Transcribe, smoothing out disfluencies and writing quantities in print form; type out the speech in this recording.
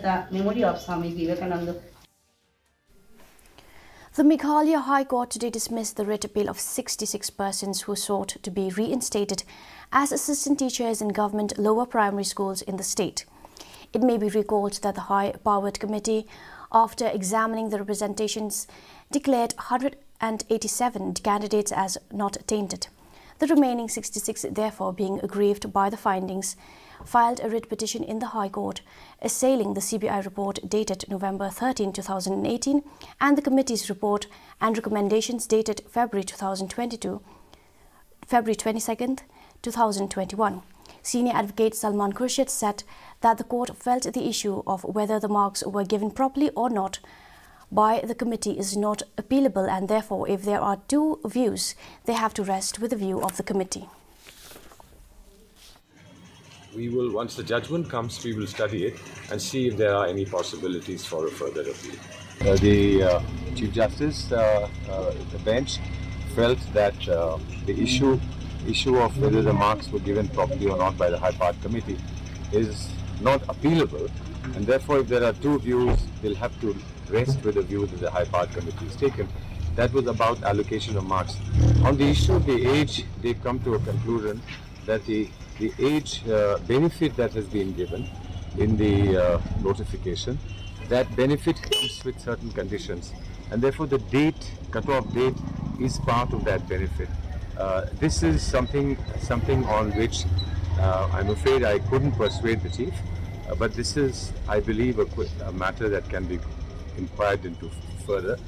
the memory of Swami Vivekananda. The Meghalaya High Court today dismissed the writ appeal of 66 persons who sought to be reinstated as assistant teachers in government lower primary schools in the state. It may be recalled that the high-powered committee, after examining the representations, declared 187 candidates as not tainted. The remaining 66, therefore, being aggrieved by the findings, filed a writ petition in the High Court, assailing the CBI report dated November 13, 2018 and the committee's report and recommendations dated February 22, 2021. Senior advocate Salman Khurshid said that the court felt the issue of whether the marks were given properly or not by the committee is not appealable, and therefore, if there are two views, they have to rest with the view of the committee. We will, once the judgment comes, we will study it and see if there are any possibilities for a further appeal. The Chief Justice, the bench, felt that the issue of whether the marks were given properly or not by the High Court Committee is not appealable, and therefore, if there are two views, they'll have to rest with the view that the High Court Committee has taken. That was about allocation of marks. On the issue of the age, they've come to a conclusion that the age benefit that has been given in the notification, that benefit comes with certain conditions, and therefore the cut-off date is part of that benefit. This is something on which I'm afraid I couldn't persuade the Chief, but this is, I believe, a matter that can be inquired into further.